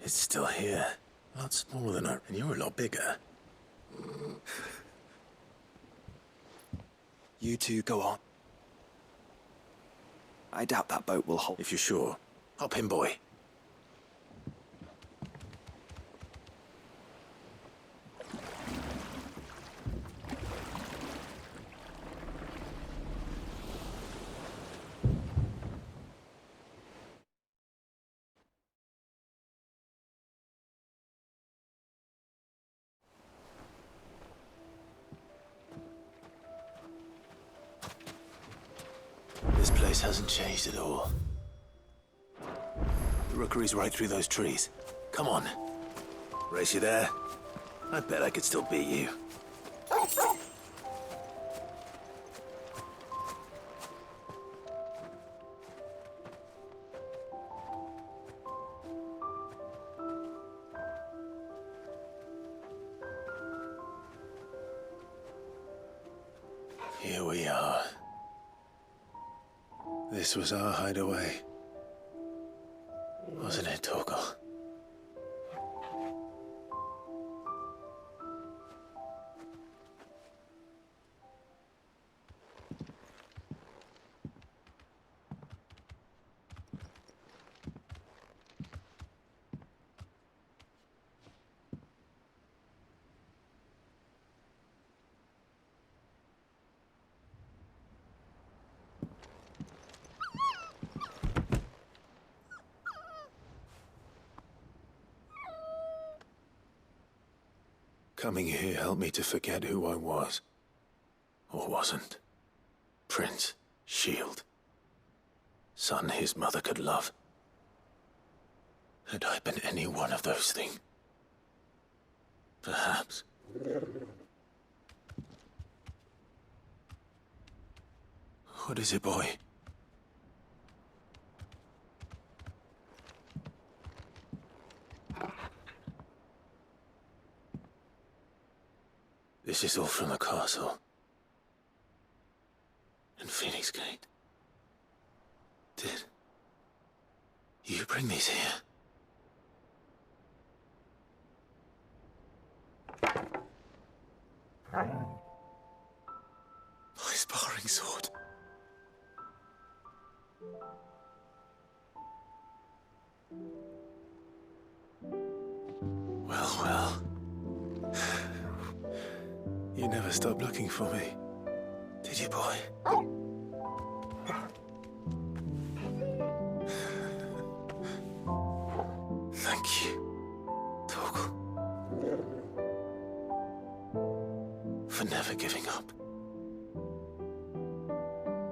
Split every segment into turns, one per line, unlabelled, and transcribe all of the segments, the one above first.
It's still here. A lot smaller than I... And you're a lot bigger.
You two go on. I doubt that boat will hold.
If you're sure. Hop in, boy. This place hasn't changed at all. The rookery's right through those trees. Come on. Race you there? I bet I could still beat you. Here we are. This was our hideaway. Wasn't it, Torgal? Coming here helped me to forget who I was. Or wasn't. Prince, shield. Son his mother could love. Had I been any one of those things? Perhaps. What is it, boy? This is all from the castle. And Phoenix Gate. Did you bring these here? My sparring sword. Well, well. You never stopped looking for me, did you, boy? Thank you, Torgal. For never giving up.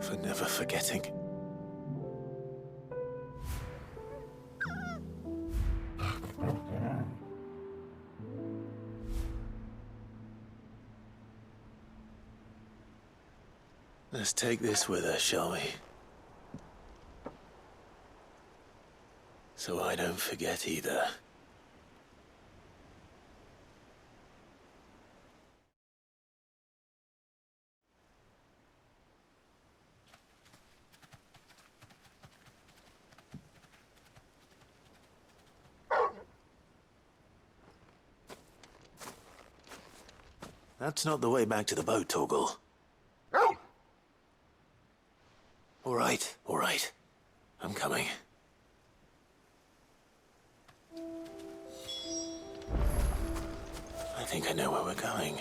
For never forgetting. Let's take this with us, shall we? So I don't forget either. That's not the way back to the boat, Torgal. All right. I'm coming. I think I know where we're going.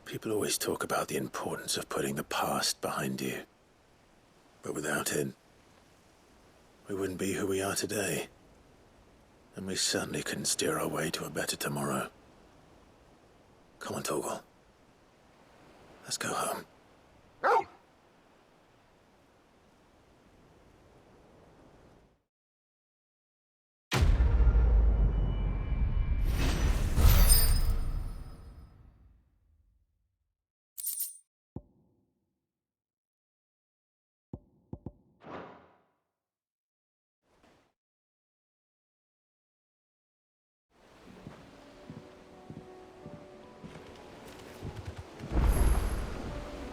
People always talk about the importance of putting the past behind you. But without it, we wouldn't be who we are today. And we certainly couldn't steer our way to a better tomorrow. Come on, Torgal. Let's go home.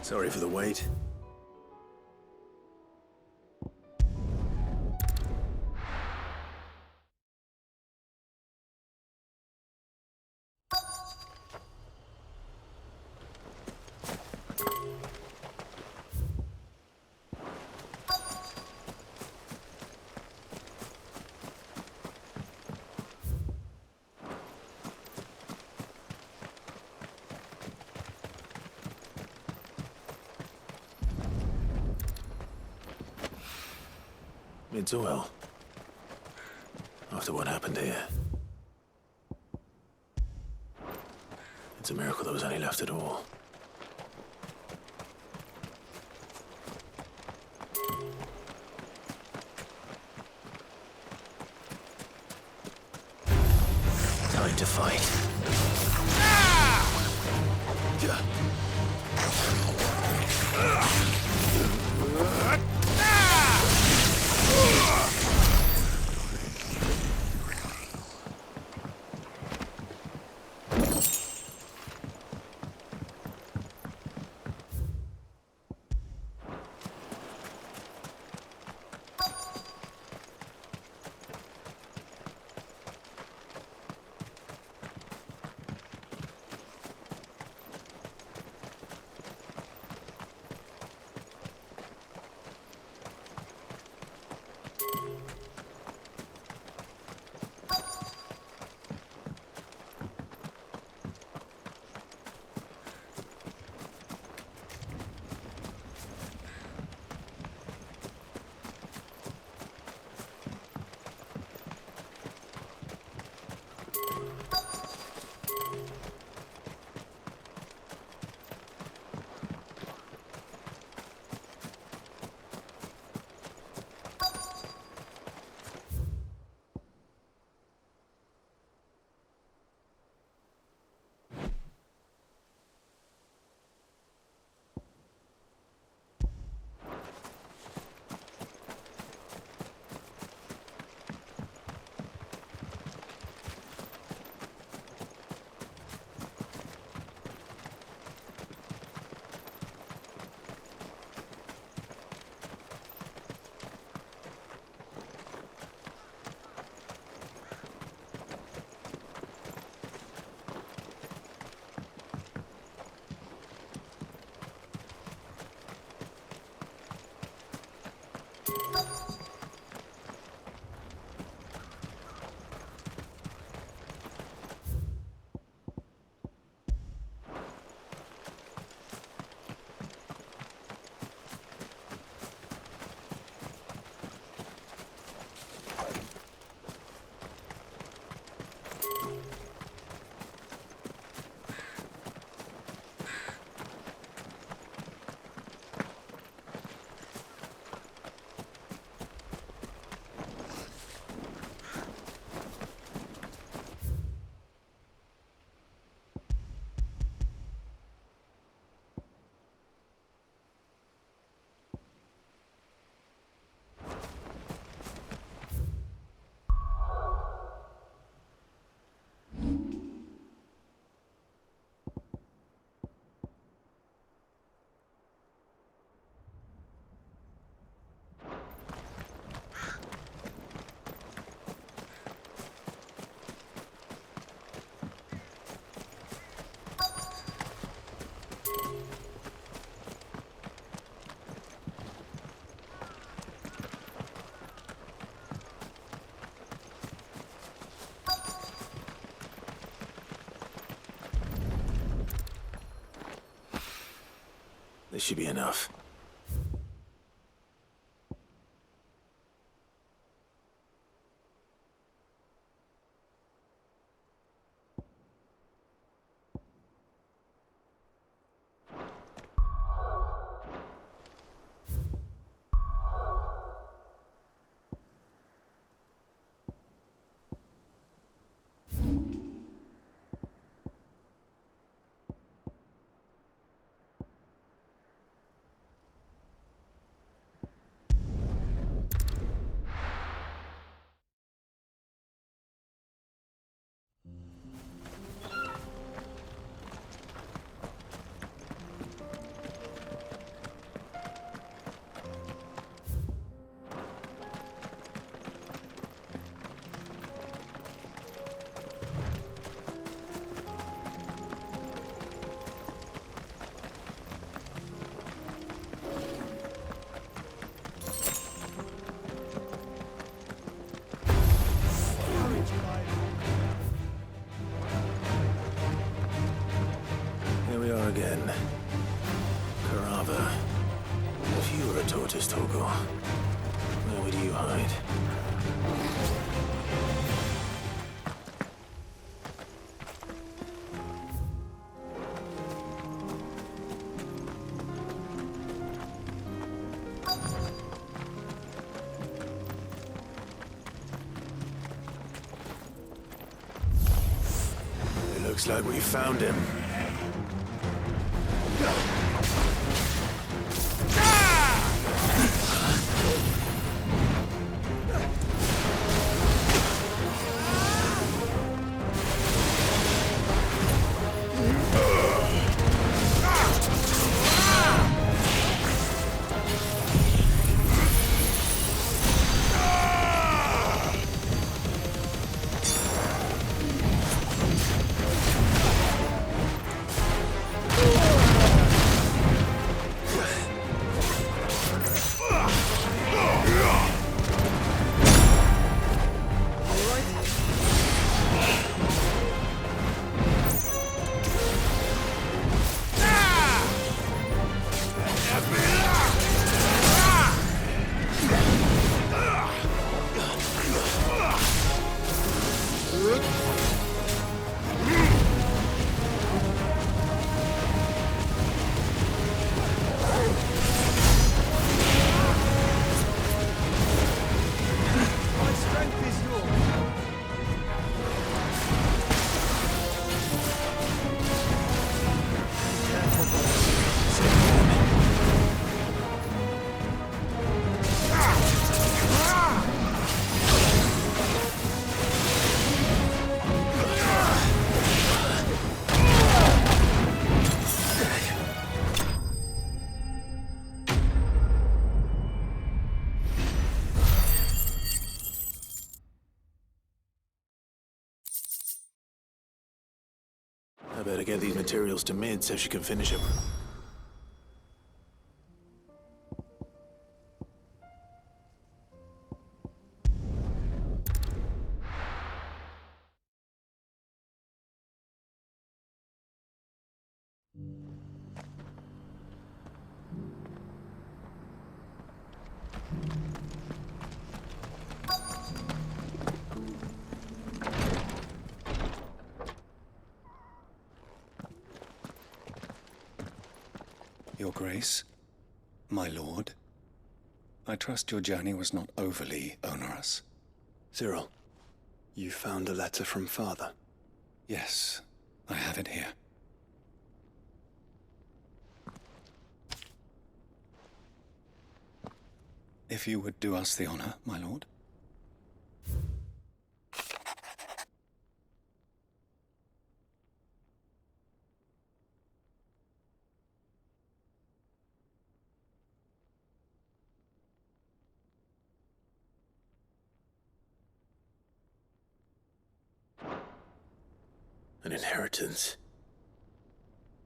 Sorry for the wait. It's well. After what happened here. It's a miracle there was any left at all. Time to fight. This should be enough. again. Carava, if you were a tortoise, Torgor, where would you hide? Looks like we found him. I better get these materials to Mid so she can finish them.
Your Grace, my lord, I trust your journey was not overly onerous.
Cyril, you found a letter from Father.
Yes, I have it here. If you would do us the honor, my lord.
An inheritance.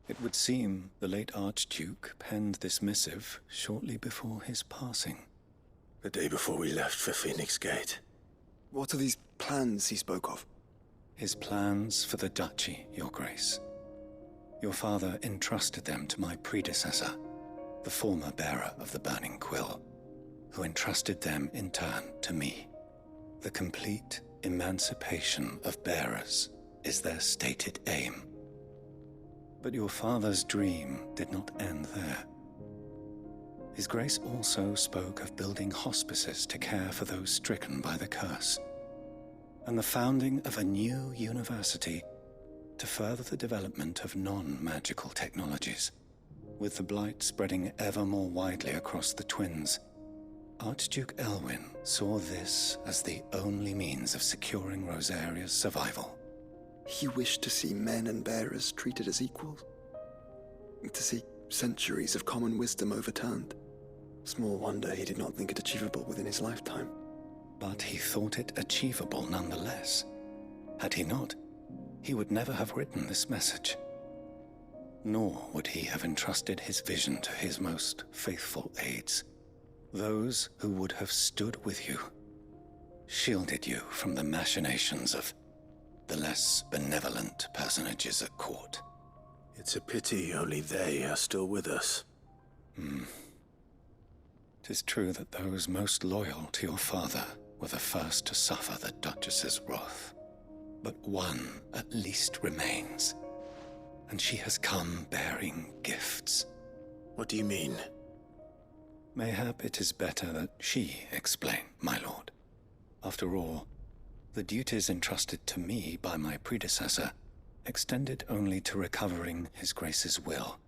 It would seem the late Archduke penned this missive shortly before his passing.
The day before we left for Phoenix Gate.
What are these plans he spoke of?
His plans for the duchy, Your Grace. Your father entrusted them to my predecessor, the former bearer of the Burning Quill, who entrusted them in turn to me. The complete emancipation of bearers is their stated aim. But your father's dream did not end there. His Grace also spoke of building hospices to care for those stricken by the curse, and the founding of a new university to further the development of non-magical technologies. With the blight spreading ever more widely across the twins, Archduke Elwyn saw this as the only means of securing Rosaria's survival.
He wished to see men and bearers treated as equals. To see centuries of common wisdom overturned. Small wonder he did not think it achievable within his lifetime.
But he thought it achievable nonetheless. Had he not, he would never have written this message. Nor would he have entrusted his vision to his most faithful aides, those who would have stood with you, shielded you from the machinations of the less benevolent personages at court.
It's a pity only they are still with us.
'Tis true that those most loyal to your father were the first to suffer the Duchess's wrath. But one at least remains, and she has come bearing gifts.
What do you mean?
Mayhap it is better that she explain, my lord. After all, the duties entrusted to me by my predecessor extended only to recovering His Grace's will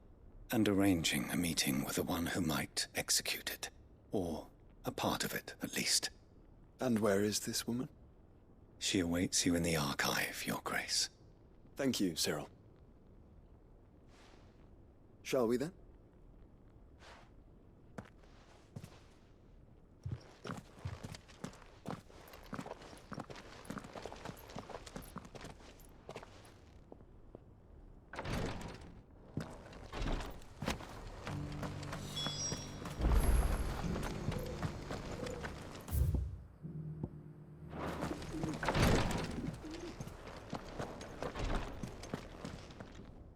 and arranging a meeting with the one who might execute it, or a part of it at least.
And where is this woman?
She awaits you in the archive, Your Grace.
Thank you, Cyril. Shall we then?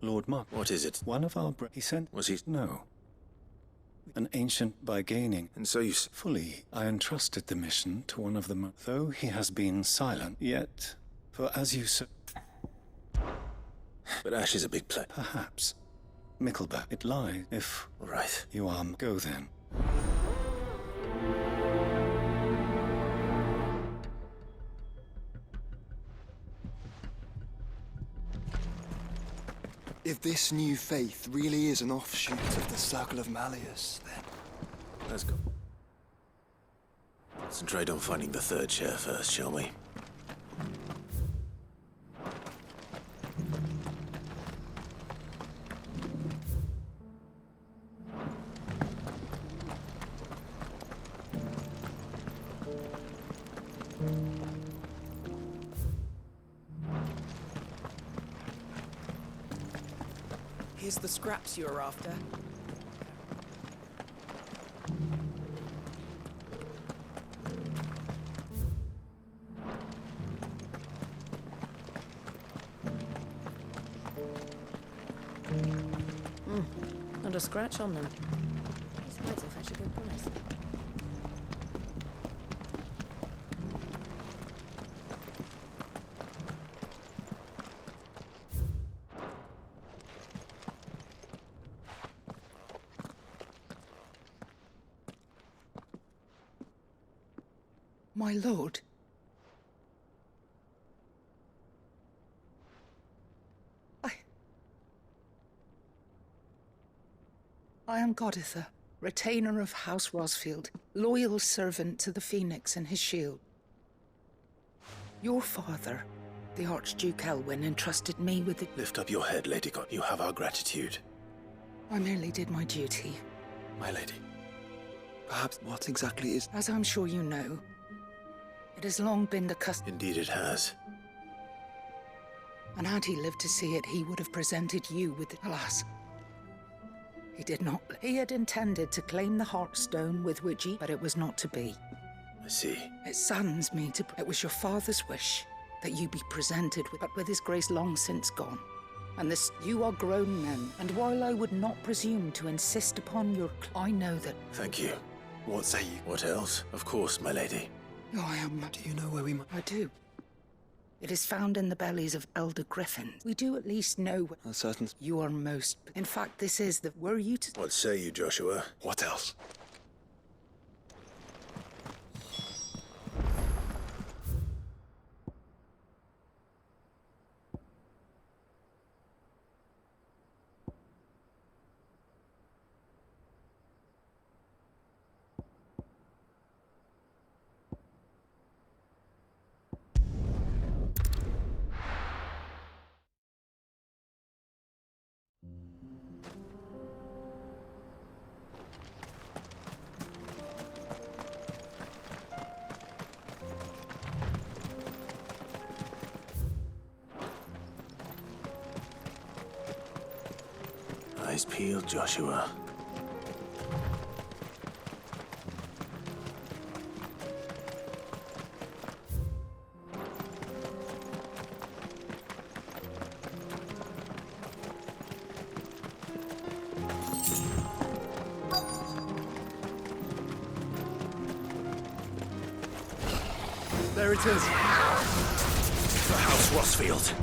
Lord Mark.
What is it?
One of our he sent...
Was he...
No. An ancient by gaining.
And so you...
Fully, I entrusted the mission to one of them. Though he has been silent, yet, for as you said...
But Ash is a big play.
Perhaps. Mickleburg, it lies, if...
All right.
You are... Go then.
If this new faith really is an offshoot of the Circle of Malleus, then...
Let's go. Concentrate on finding the third chair first, shall we?
Here's the scraps you were after.
Not a scratch on them. These might have fetched a good price.
My lord. I am Goditha, retainer of House Rosfield, loyal servant to the Phoenix and his shield. Your father, the Archduke Elwyn, entrusted me with the...
Lift up your head, Lady God. You have our gratitude.
I merely did my duty.
My lady, perhaps what exactly is...
As I'm sure you know, it has long been the custom...
Indeed it has.
And had he lived to see it, he would have presented you with... Alas. He did not. He had intended to claim the Heartstone with which he... But it was not to be.
I see.
It saddens me to... It was your father's wish that you be presented with... But with his grace long since gone. And this... You are grown men. And while I would not presume to insist upon your... I know that...
Thank you.
What say you?
What else? Of course, my lady.
Oh, I am...
Do you know where we might...
I do. It is found in the bellies of elder griffins. We do at least know...
A certain...
You are most... In fact, this is the... Were you to...
What say you, Joshua?
What else?
Eyes peeled, Joshua. There it is. For House Rosfield.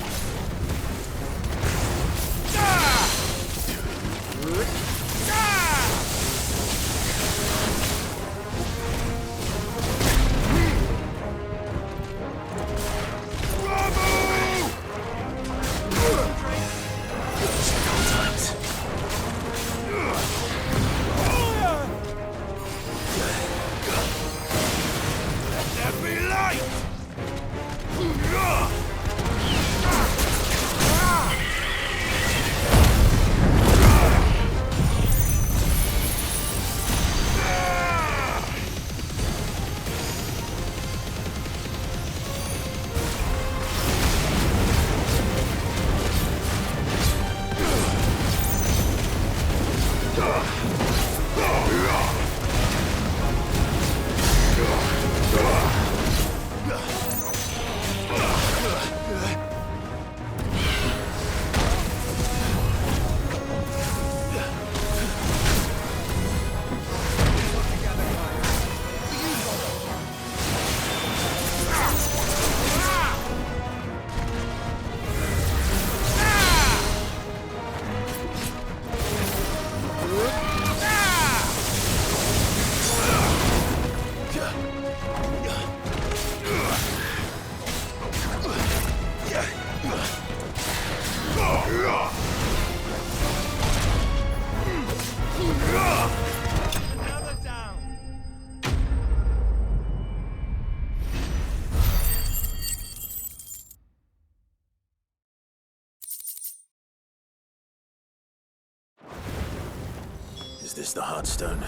Is this the Heartstone?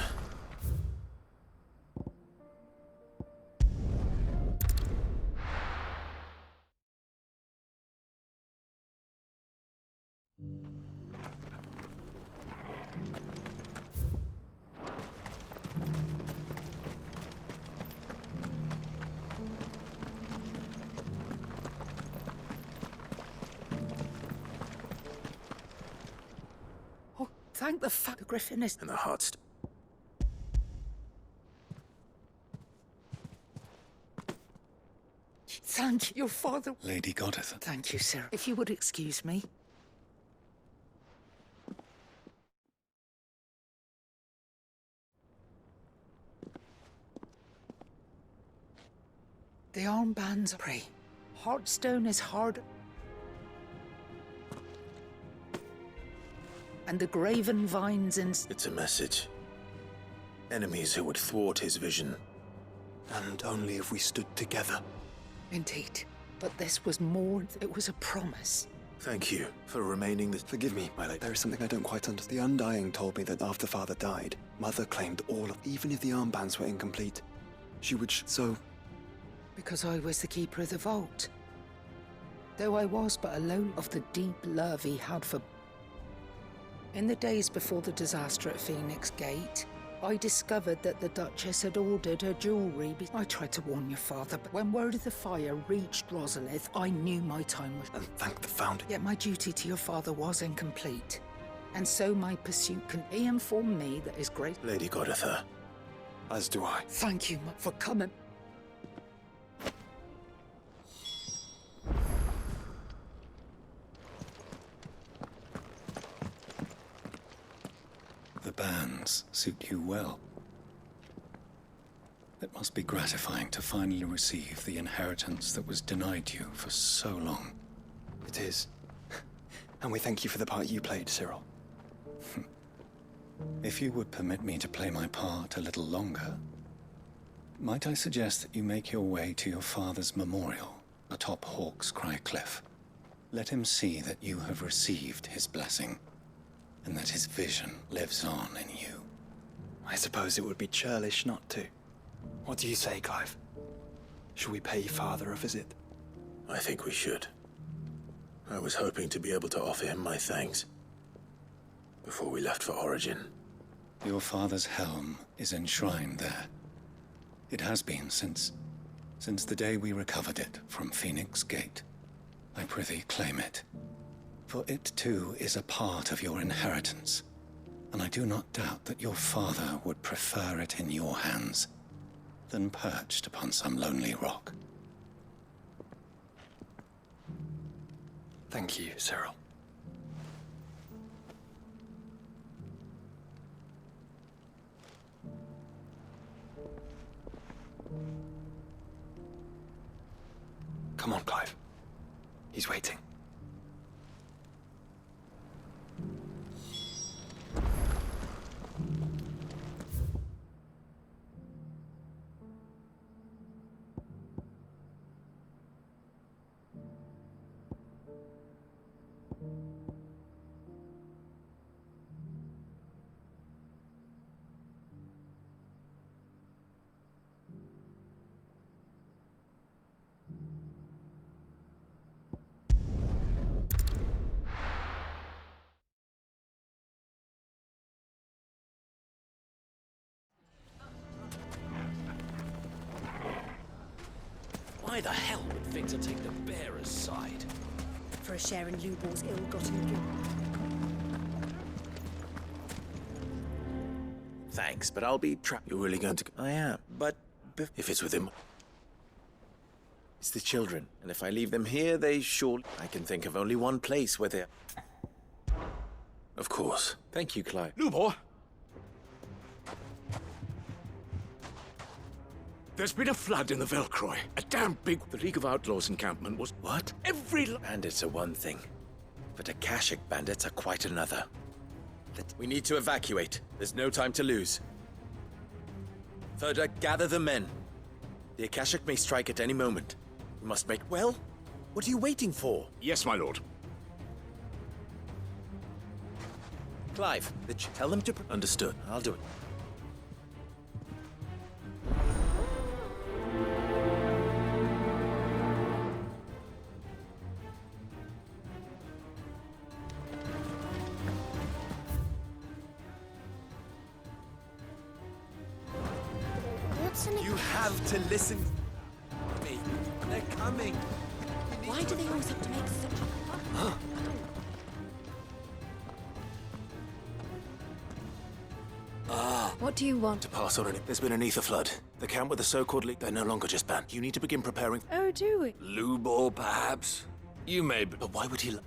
Oh, thank the fuck the Griffin is...
And the Heartstone.
Thank you, your father...
Lady Goditha.
Thank you, sir. If you would excuse me. The armbands pray. Heartstone is hard. And the graven vines in...
It's a message. Enemies who would thwart his vision.
And only if we stood together.
Indeed. But this was more... It was a promise.
Thank you for remaining the...
Forgive me, my lady. There is something I don't quite understand. The Undying told me that after Father died, Mother claimed all of... Even if the armbands were incomplete, she would so...
Because I was the keeper of the vault. Though I was but alone of the deep love he had for... In the days before the disaster at Phoenix Gate, I discovered that the Duchess had ordered her jewelry. I tried to warn your father, but when word of the fire reached Rosalith, I knew my time was...
And thank the Founder.
Yet my duty to your father was incomplete. And so my pursuit can... He informed me that his great...
Lady Goditha.
As do I.
Thank you for coming.
The bands suit you well. It must be gratifying to finally receive the inheritance that was denied you for so long.
It is. And we thank you for the part you played, Cyril.
If you would permit me to play my part a little longer, might I suggest that you make your way to your father's memorial atop Hawk's Cry Cliff? Let him see that you have received his blessing, and that his vision lives on in you.
I suppose it would be churlish not to. What do you say, Clive? Should we pay Father a visit?
I think we should. I was hoping to be able to offer him my thanks before we left for Origin.
Your father's helm is enshrined there. It has been since the day we recovered it from Phoenix Gate. I prithee claim it. For it too is a part of your inheritance, and I do not doubt that your father would prefer it in your hands than perched upon some lonely rock.
Thank you, Cyril. Come on, Clive. He's waiting.
Why the hell would Victor take the bearer's side?
For a share in Lubor's ill-gotten gain.
Thanks, but I'll be trapped. You're really going to...
I am, but
If it's with him...
it's the children, and if I leave them here, they surely... I can think of only one place where they're...
Of course.
Thank you, Clive.
Lubor! There's been a flood in the Velcroy. A damn big... The League of Outlaws encampment was...
What? Bandits are one thing, but Akashic bandits are quite another. We need to evacuate. There's no time to lose. Further, gather the men. The Akashic may strike at any moment. We must make... Well, what are you waiting for?
Yes, my lord.
Clive, tell them to...
Understood.
I'll do it. You have to listen to me. They're coming.
Why do they always have to make such a... What do you want?
To pass on it. There's been an ether flood. The camp with the so-called league, they're no longer just banned. You need to begin preparing...
Oh, do we?
Lubor, perhaps? You may be...
But why would he...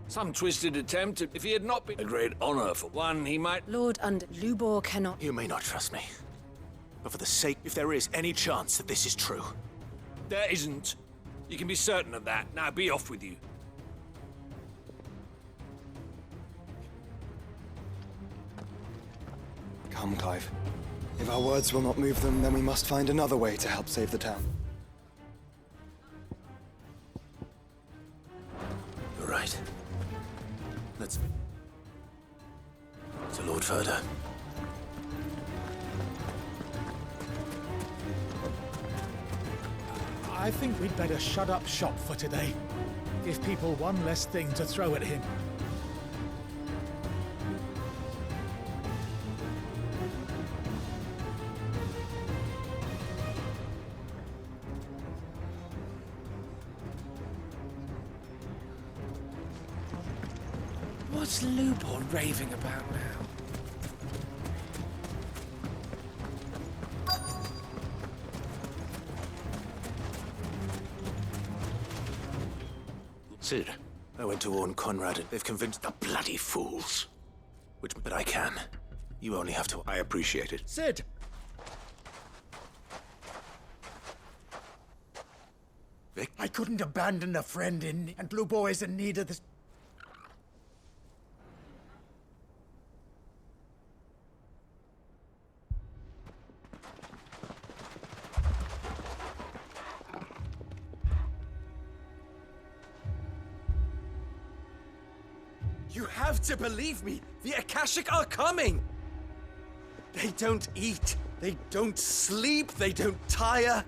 Some twisted attempt. If he had not been a great honor for one, he might...
Lord Under... Lubor cannot...
You may not trust me. But for the sake... If there is any chance that this is true...
There isn't. You can be certain of that. Now be off with you.
Come, Clive. If our words will not move them, then we must find another way to help save the town.
You're right. Let's... To Lord Further.
I think we'd better shut up shop for today. Give people one less thing to throw at him.
What's Lubor raving about now?
Sid, I went to warn Conrad and they've convinced the bloody fools. But I can. You only have to...
I appreciate it.
Sid!
Vic?
I couldn't abandon a friend and Lubor is in need of this...
You have to believe me! The Akashic are coming! They don't eat, they don't sleep, they don't tire,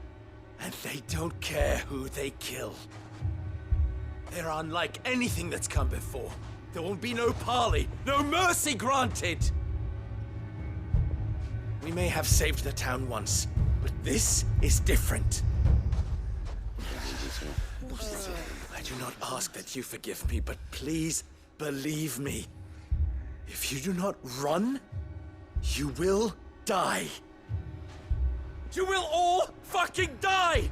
and they don't care who they kill. They're unlike anything that's come before. There will be no parley, no mercy granted! We may have saved the town once, but this is different. I do not ask that you forgive me, but please, believe me, if you do not run, you will die. You will all fucking die!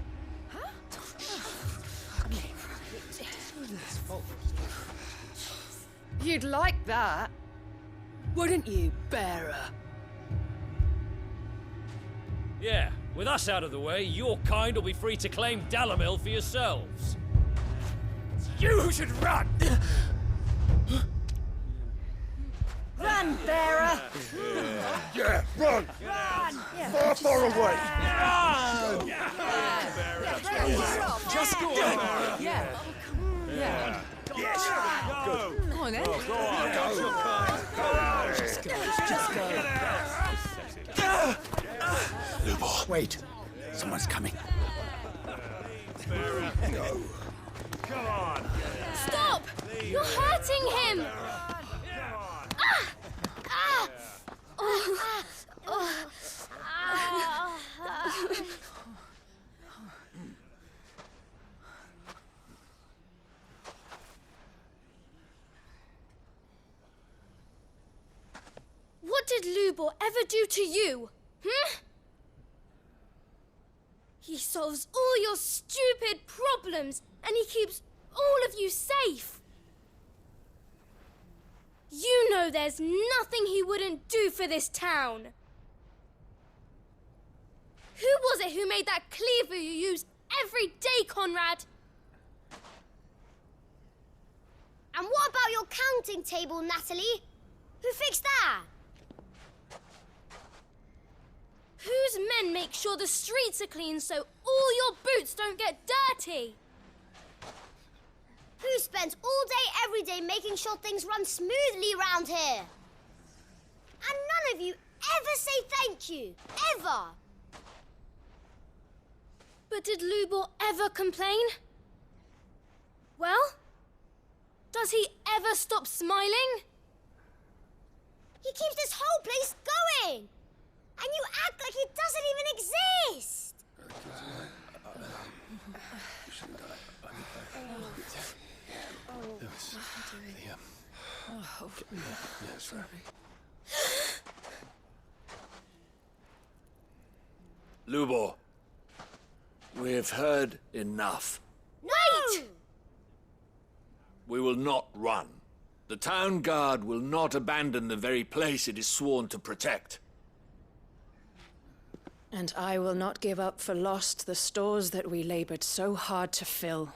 You'd like that, wouldn't you, bearer?
Yeah, with us out of the way, your kind will be free to claim Dalamil for yourselves.
You should run!
Run, bearer!
Yeah, run!
Run!
Far, far away!
Run!
Just go on!
Yeah. Yeah.
Yes! Go!
Come on, then.
Go on! Go!
Just go.
Lubor, wait. Someone's coming.
Go! Come on!
Stop! You're hurting him! Ah! Ah! Oh. Ah. What did Lubor ever do to you? He solves all your stupid problems, and he keeps all of you safe. You know there's nothing he wouldn't do for this town. Who was it who made that cleaver you use every day, Conrad? And what about your counting table, Natalie? Who fixed that? Whose men make sure the streets are clean so all your boots don't get dirty? Who spends all day, every day making sure things run smoothly round here? And none of you ever say thank you, ever. But did Lubor ever complain? Well, does he ever stop smiling? He keeps this whole place going. And you act like it doesn't even exist!
Lubor, we've heard enough.
Wait!
We will not run. The town guard will not abandon the very place it is sworn to protect.
And I will not give up for lost the stores that we labored so hard to fill.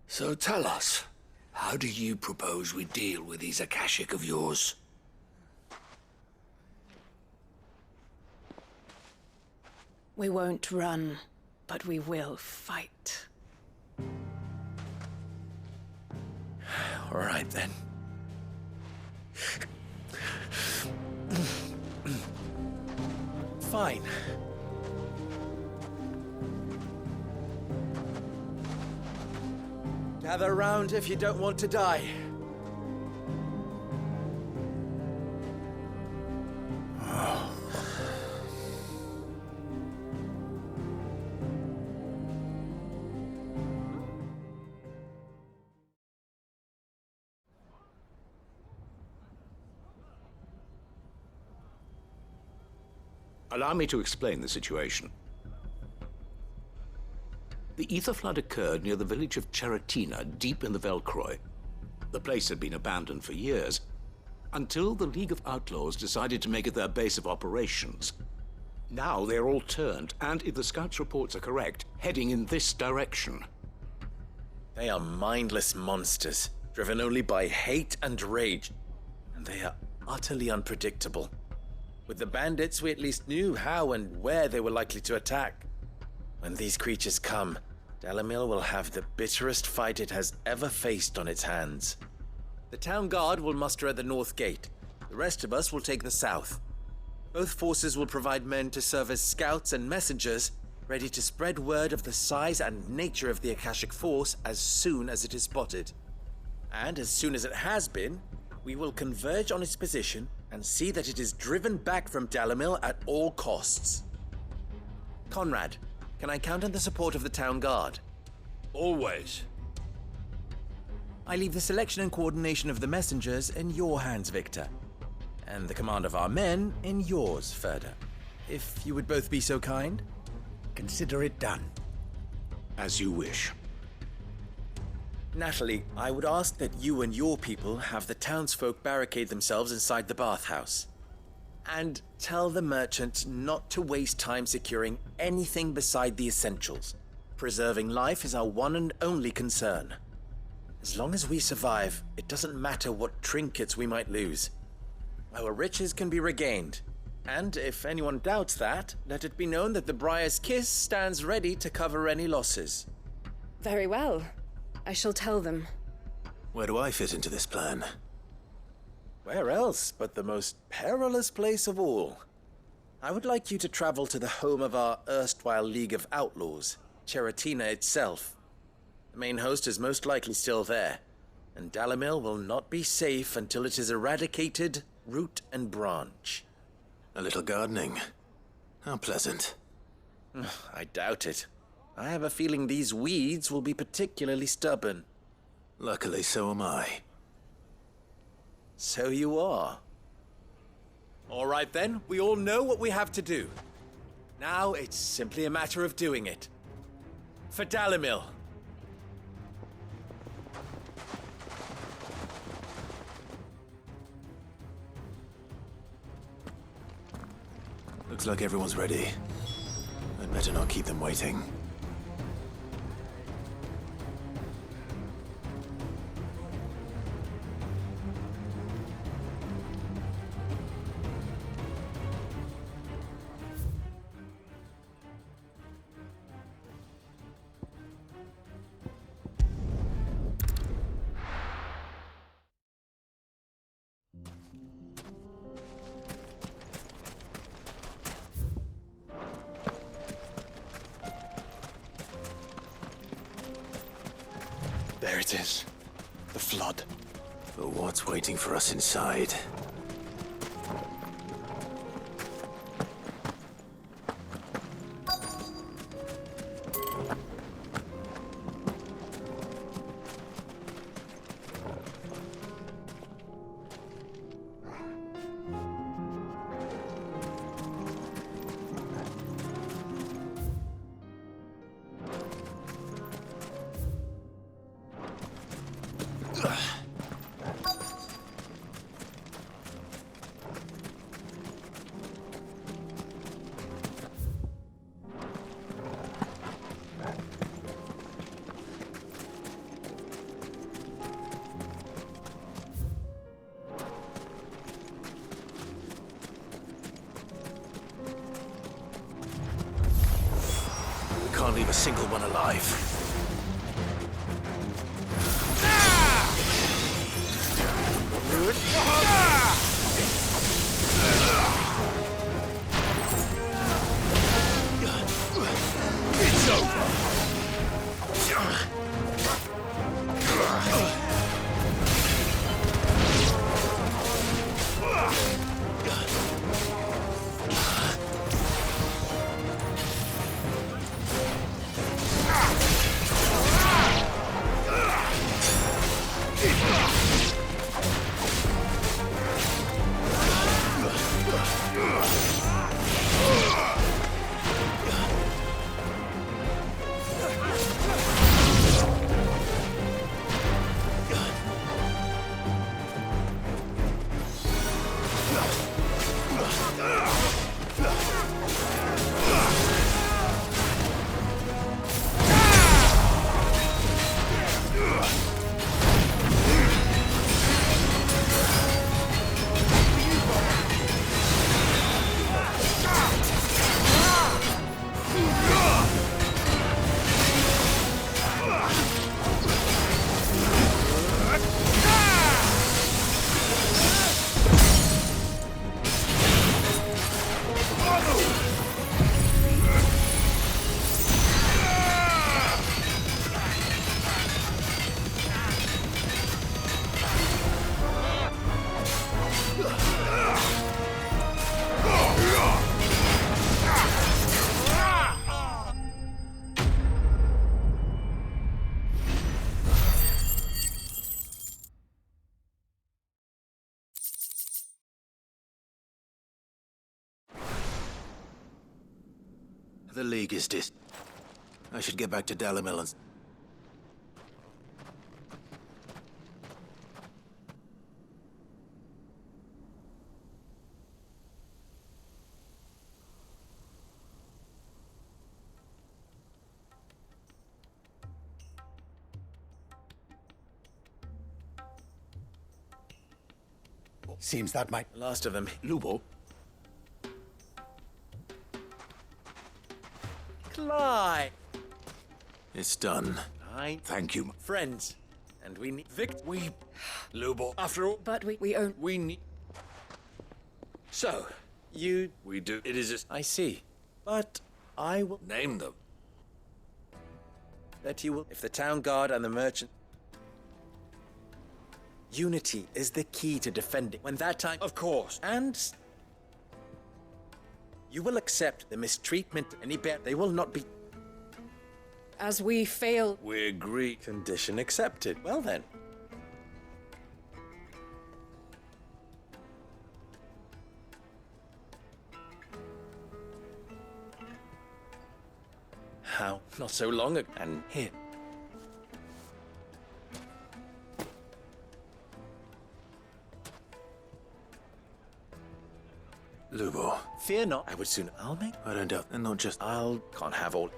So tell us, how do you propose we deal with these Akashic of yours?
We won't run, but we will fight.
All right, then.
Fine. Gather round if you don't want to die.
Allow me to explain the situation. The ether flood occurred near the village of Cheratina, deep in the Velcroy. The place had been abandoned for years, until the League of Outlaws decided to make it their base of operations. Now they're all turned, and if the scouts' reports are correct, heading in this direction.
They are mindless monsters, driven only by hate and rage. And they are utterly unpredictable. With the bandits, we at least knew how and where they were likely to attack. When these creatures come, Dalamil will have the bitterest fight it has ever faced on its hands. The town guard will muster at the north gate. The rest of us will take the south. Both forces will provide men to serve as scouts and messengers, ready to spread word of the size and nature of the Akashic force as soon as it is spotted. And as soon as it has been, we will converge on its position and see that it is driven back from Dalamil at all costs. Conrad, can I count on the support of the town guard?
Always.
I leave the selection and coordination of the messengers in your hands, Victor. and the command of our men in yours, Ferda. If you would both be so kind.
Consider it done.
As you wish.
Natalie, I would ask that you and your people have the townsfolk barricade themselves inside the bathhouse. And tell the merchant not to waste time securing anything beside the essentials. Preserving life is our one and only concern. As long as we survive, it doesn't matter what trinkets we might lose. Our riches can be regained. And if anyone doubts that, let it be known that the Briar's Kiss stands ready to cover any losses.
Very well. I shall tell them.
Where do I fit into this plan?
Where else but the most perilous place of all? I would like you to travel to the home of our erstwhile League of Outlaws, Cheratina itself. The main host is most likely still there, and Dalimil will not be safe until it is eradicated, root and branch.
A little gardening. How pleasant.
I doubt it. I have a feeling these weeds will be particularly stubborn.
Luckily, so am I.
So you are. All right then, we all know what we have to do. Now it's simply a matter of doing it. For Dalimil.
Looks like everyone's ready. I'd better not keep them waiting.
There it is. The flood.
But what's waiting for us inside? Can't leave a single one alive.
It's over.
The League is I should get back to Dalamil and...
Seems that might...
Last of them.
Lubo,
Clyde!
It's done.
thank you.
Friends. And we need We... Lubo. After all...
But we own...
We need...
So, you...
We do. It is a...
I see. But I will...
Name them.
That you will... If the town guard and the merchant... Unity is the key to defending. When that time... Of course. And... You will accept the mistreatment any bear. They will not be...
As we fail...
We agree.
Condition accepted. Well then. How? Not so long ago. And here.
Lubo.
Fear not. I would soon... I'll make...
I don't doubt. And not just...
Can't have all...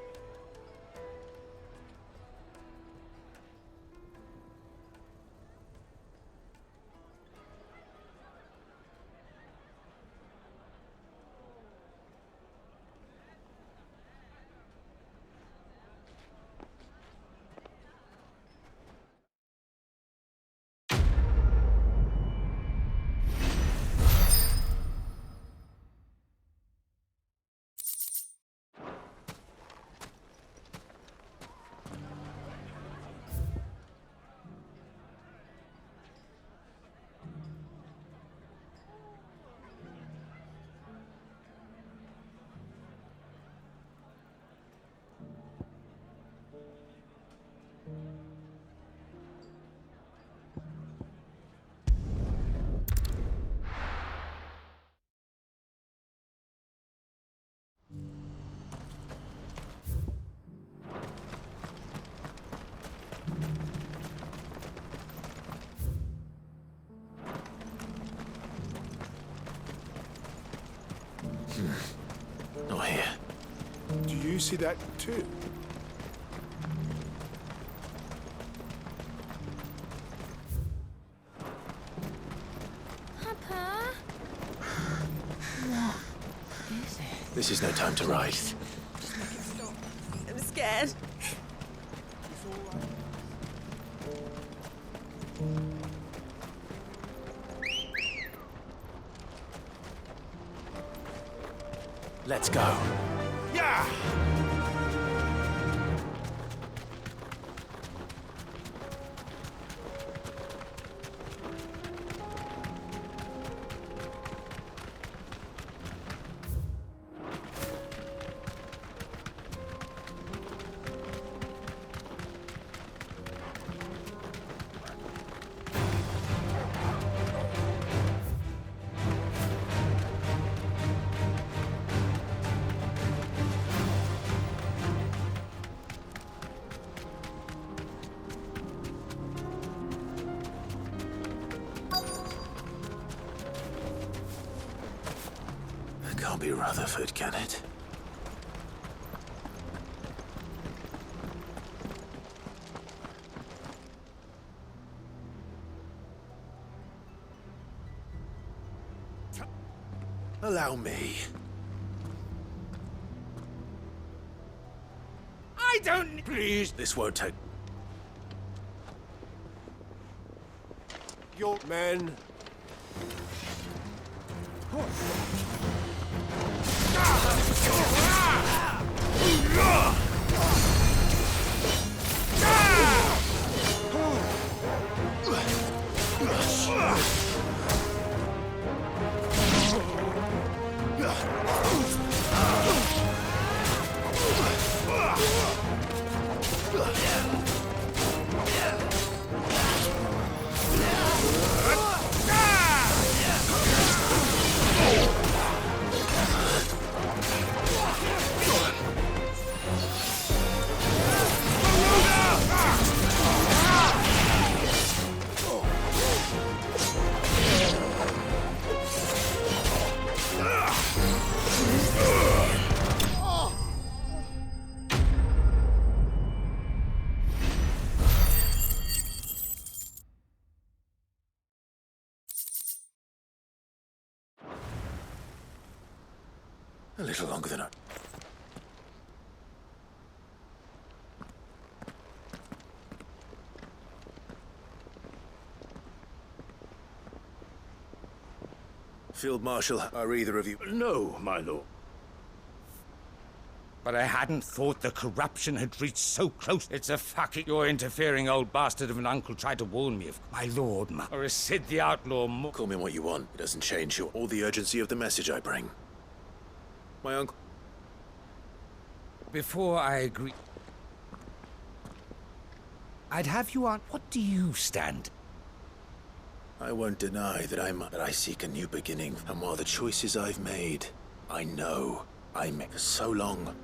Not here.
Do you see that too?
Papa?
This is no time to ride.
I'm scared.
Let's go.
Yeah!
Can't be Rutherford, can it? Allow me.
I don't...
Please, this won't take...
Your men...
A little longer than I... Field Marshal, are either of you...
No, my lord. But I hadn't thought the corruption had reached so close. It's a fucking your interfering old bastard of an uncle tried to warn me of my lord, or is Sid the outlaw more?
Call me what you want. It doesn't change you or the urgency of the message I bring. My uncle...
Before I agree... I'd have you on... What do you stand?
I won't deny that I seek a new beginning, and while the choices I've made, I know I made for so long.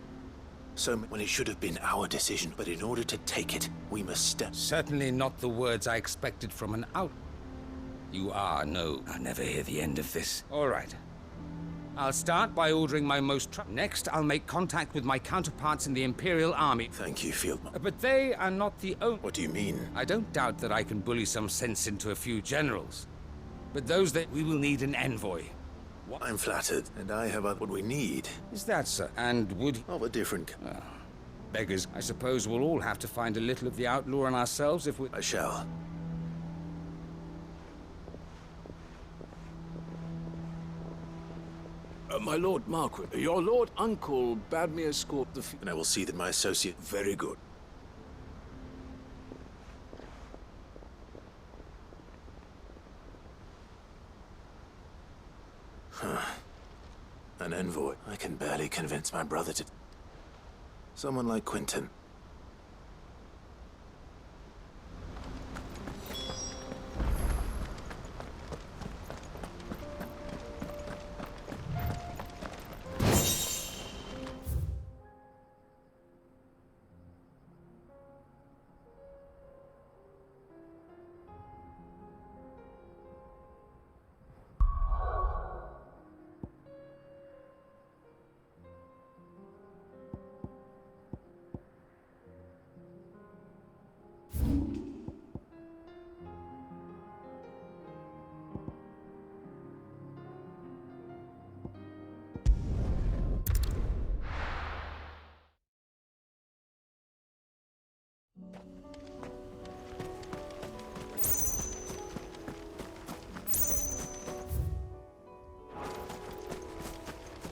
So when it should have been our decision, but in order to take it, we must step...
Certainly not the words I expected from an out... You are, no. I'll never hear the end of this. All right. I'll start by ordering my most... Next, I'll make contact with my counterparts in the Imperial Army.
Thank you, Field Marshal.
But they are not the only...
What do you mean?
I don't doubt that I can bully some sense into a few generals. But those that we will need an envoy.
What? I'm flattered, and I have what we need.
Is that so? And would...
Of a different...
beggars. I suppose we'll all have to find a little of the outlaw in ourselves if we...
I shall.
My Lord Marquis, your Lord Uncle bade me escort the...
And I will see that my associate...
Very good.
An envoy. I can barely convince my brother to... Someone like Quentin.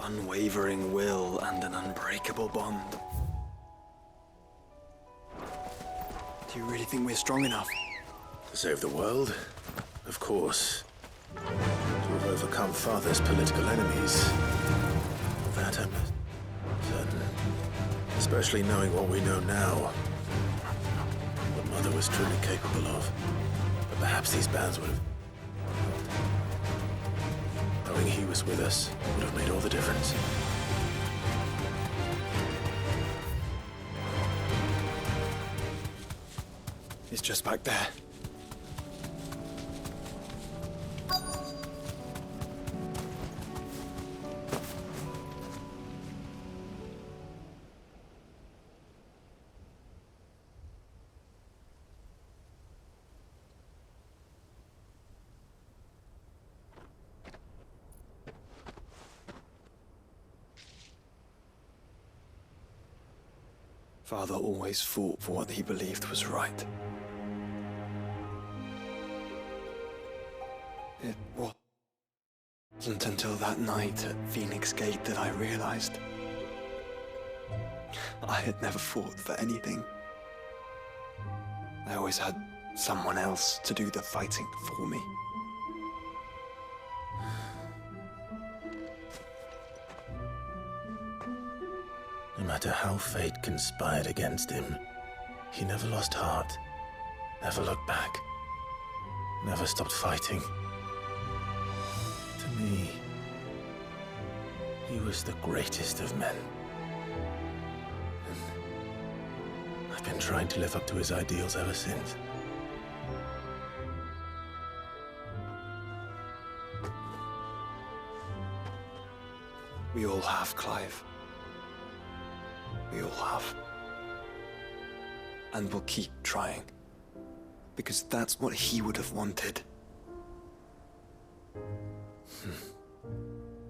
Unwavering will and an unbreakable bond. Do you really think we're strong enough?
To save the world? Of course. To have overcome Father's political enemies. That I'm certain. Especially knowing what we know now. What Mother was truly capable of. But perhaps these bands would have... Knowing he was with us would have made all the difference.
He's just back there. Father always fought for what he believed was right. It wasn't until that night at Phoenix Gate that I realized I had never fought for anything. I always had someone else to do the fighting for me.
No matter how fate conspired against him, he never lost heart, never looked back, never stopped fighting. To me, he was the greatest of men. And I've been trying to live up to his ideals ever since.
We all have, Clive. We all have. And we'll keep trying. Because that's what he would have wanted.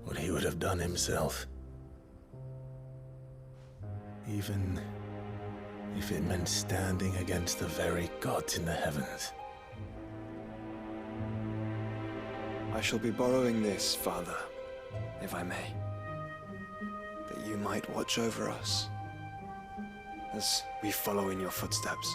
What he would have done himself. Even if it meant standing against the very gods in the heavens.
I shall be borrowing this, Father, if I may, that you might watch over us as we follow in your footsteps.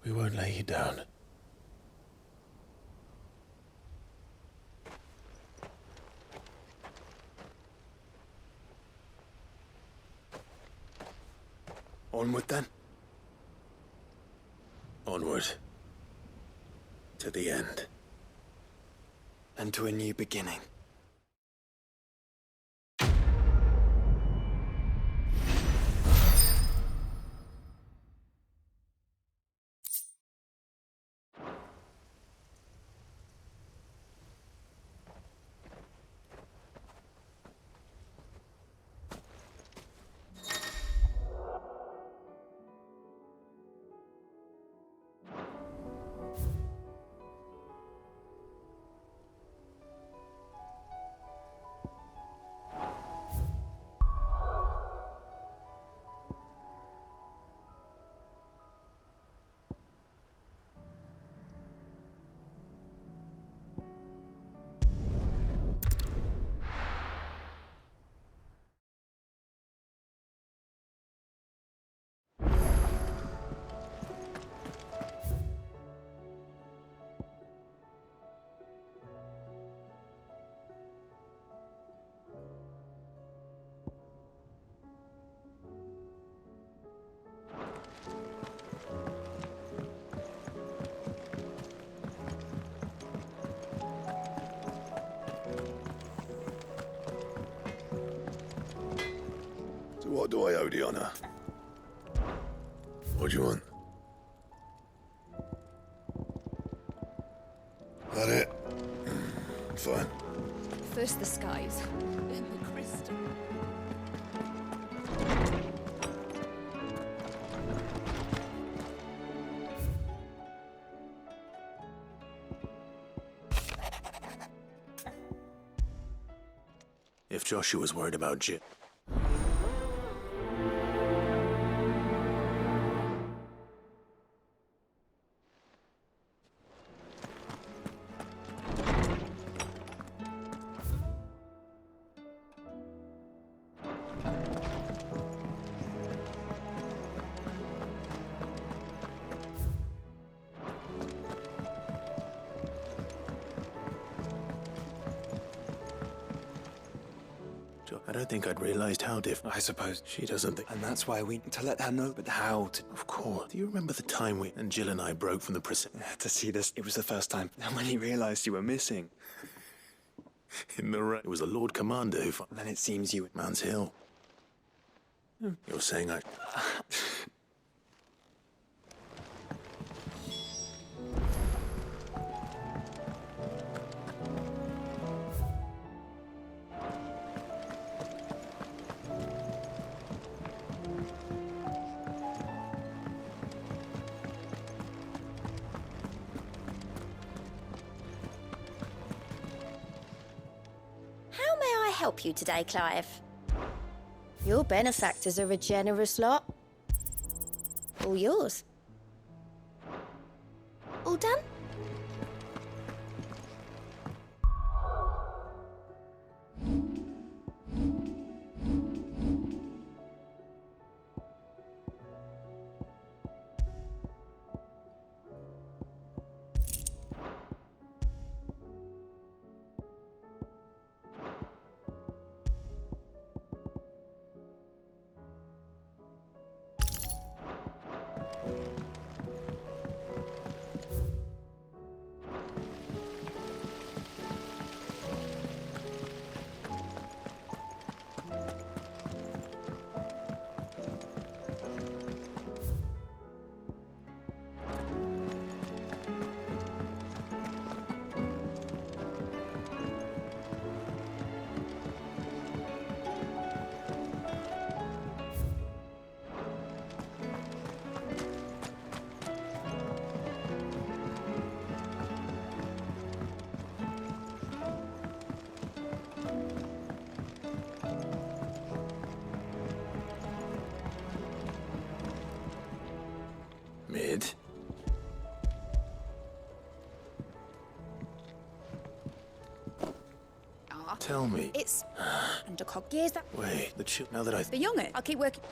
We won't lay you down.
Onward then.
Onward. To the end.
And to a new beginning.
What do I owe the honor? What do you want? That it? Fine.
First the skies, then the crystal.
If Joshua's worried about Jit. I don't think I'd realized how different.
I suppose.
She doesn't think.
And that's why we need to let her know, but how to...
Of course. Do you remember the time we and Jill and I broke from the prison?
To see this, it was the first time. And when he realized you were missing.
In the rain. It was the Lord Commander who...
Then it seems you...
Man's Hill. You're saying I...
How may I help you today, Clive? Your benefactors are a generous lot. All yours. All done?
Tell me.
It's undercog gears that...
Wait, now that I...
The young it. I'll keep working.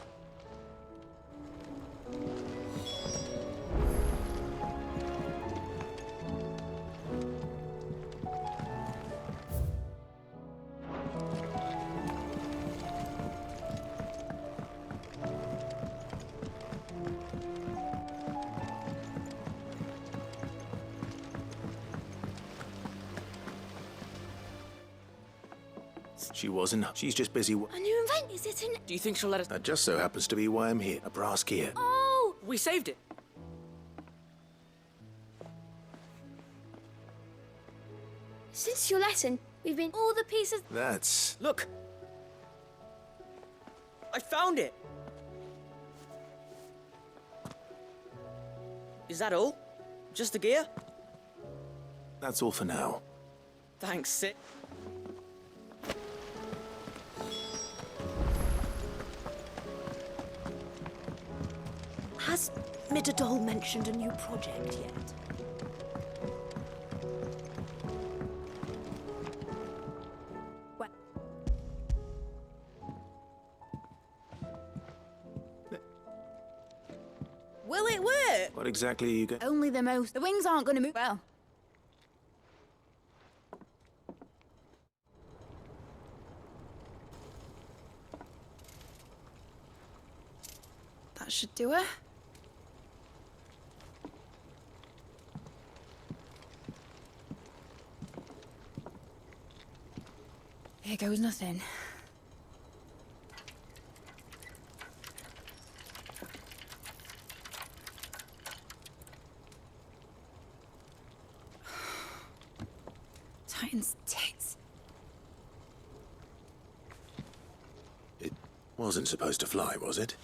She wasn't. She's just busy.
A new invent, is it an...
Do you think she'll let us...
That just so happens to be why I'm here. A brass gear.
Oh!
We saved it.
Since your lesson, we've been all the pieces...
That's...
Look. I found it. Is that all? Just the gear?
That's all for now.
Thanks, Sid.
Has Midadol mentioned a new project yet?
Well... Will it work?
What exactly are you going...
Only the most. The wings aren't going to move well. That should do it. Here goes nothing. Titan's tits.
It wasn't supposed to fly, was it?